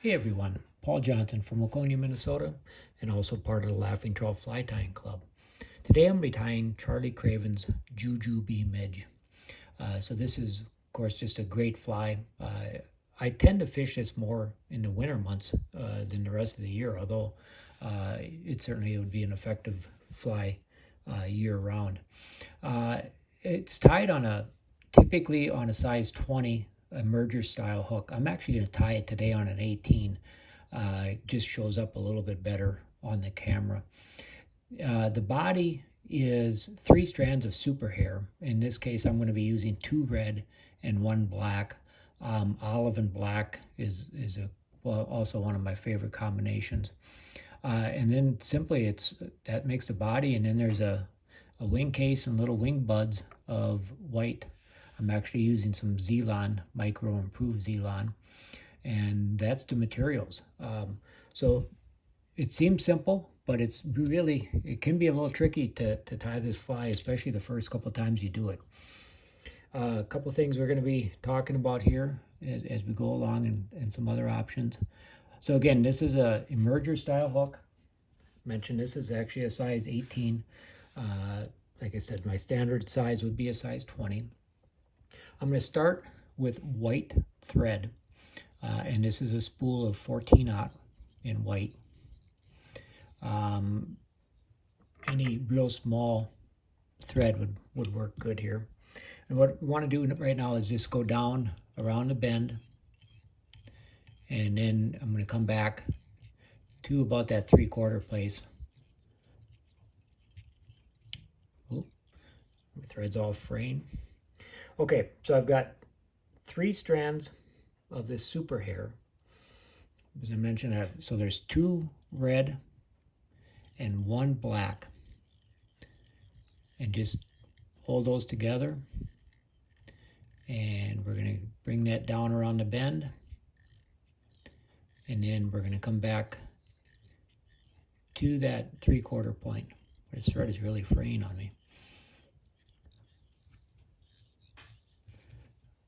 Hey everyone, Paul Johnson from Waconia, Minnesota, and also part of the Laughing Trout Fly Tying Club. Today I'm going to be tying Charlie Craven's JuJubee Midge. So this is, of course, just a great fly. I tend to fish this more in the winter months than the rest of the year, although it certainly would be an effective fly year-round. It's tied on typically on a size 20 emerger style hook. I'm actually going to tie it today on an 18. It just shows up a little bit better on the camera. The body is 3 strands of super hair. In this case, I'm going to be using 2 red and 1 black. Olive and black is also one of my favorite combinations. And then simply that makes the body, and then there's a wing case and little wing buds of white. I'm actually using some Zelon, micro improved Zelon, and that's the materials. So it seems simple, but it can be a little tricky to tie this fly, especially the first couple of times you do it. A couple of things we're going to be talking about here as we go along, and some other options. So again, this is a emerger style hook. I mentioned this is actually a size 18. Like I said, my standard size would be a size 20. I'm going to start with white thread, and this is a spool of 14/0 in white. Any real small thread would work good here. And what we want to do right now is just go down around the bend, and then I'm going to come back to about that 3/4 place. Oh, my thread's all frayed. Okay, so I've got 3 strands of this super hair. As I mentioned, so there's 2 red and 1 black. And just hold those together. And we're going to bring that down around the bend. And then we're going to come back to that 3/4 point. This thread is really fraying on me.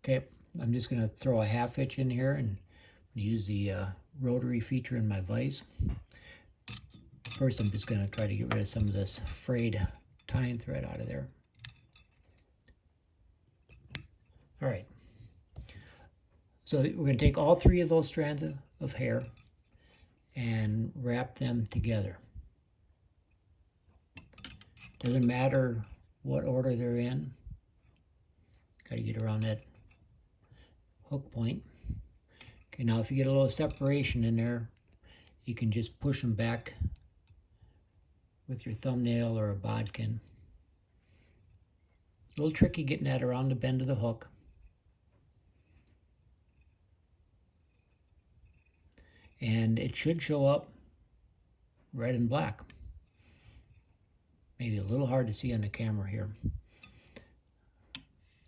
Okay, I'm just going to throw a 1/2 inch in here and use the rotary feature in my vise. First, I'm just going to try to get rid of some of this frayed tying thread out of there. All right, so we're going to take all 3 of those strands of hair and wrap them together. Doesn't matter what order they're in. Got to get around that hook point. Okay, now if you get a little separation in there, you can just push them back with your thumbnail or a bodkin. A little tricky getting that around the bend of the hook. And it should show up red and black. Maybe a little hard to see on the camera here.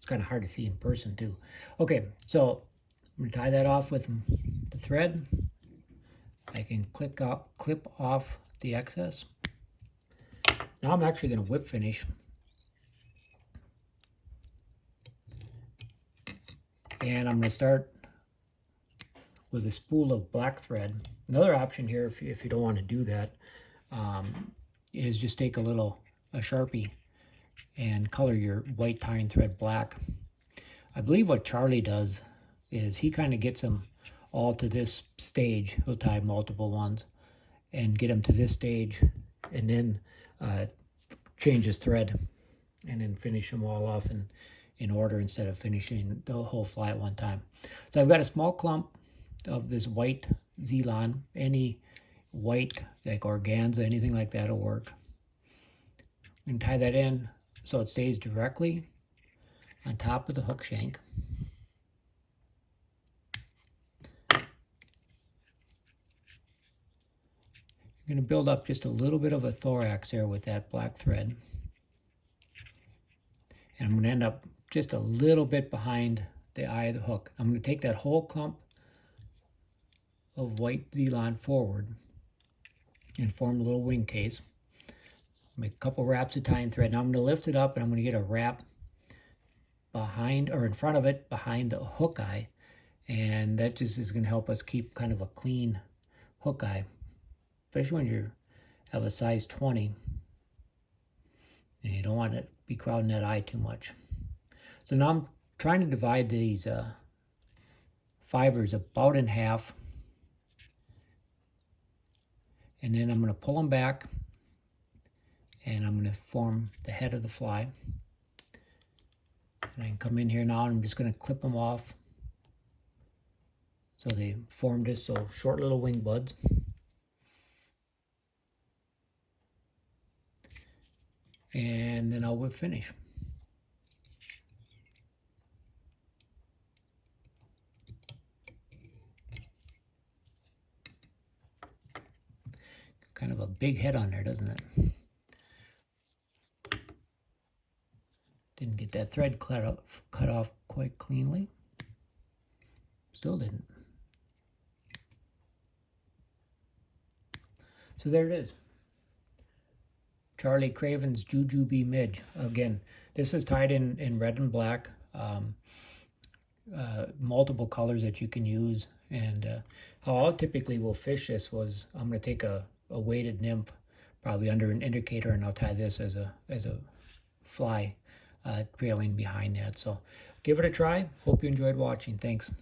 Kind of hard to see in person too. Okay, so I'm going to tie that off with the thread. I can clip off the excess. Now I'm actually going to whip finish. And I'm going to start with a spool of black thread. Another option here, if you don't want to do that, is just take a Sharpie and color your white tying thread black. I believe what Charlie does is he kind of gets them all to this stage. He'll tie multiple ones and get them to this stage, and then change his thread, and then finish them all off in order instead of finishing the whole fly at one time. So I've got a small clump of this white Zelon. Any white, like organza, anything like that will work. And tie that in so it stays directly on top of the hook shank. You're going to build up just a little bit of a thorax there with that black thread. And I'm going to end up just a little bit behind the eye of the hook. I'm going to take that whole clump of white Zelon forward and form a little wing case. Make a couple wraps of tying thread. Now I'm going to lift it up, and I'm going to get a wrap behind, or in front of it, behind the hook eye, And that just is going to help us keep kind of a clean hook eye, especially when you have a size 20 and you don't want to be crowding that eye too much. So now I'm trying to divide these fibers about in half, and then I'm going to pull them back, and I'm going to form the head of the fly. And I can come in here now and I'm just going to clip them off so they form this short little wing buds. And then I'll finish. Kind of a big head on there, doesn't it? Didn't get that thread cut off quite cleanly. Still didn't. So there it is. Charlie Craven's JuJubee Midge. Again, this is tied in red and black. Multiple colors that you can use. And how I typically will fish this was I'm going to take a weighted nymph, probably under an indicator, and I'll tie this as a fly trailing behind that. So give it a try. Hope you enjoyed watching. Thanks.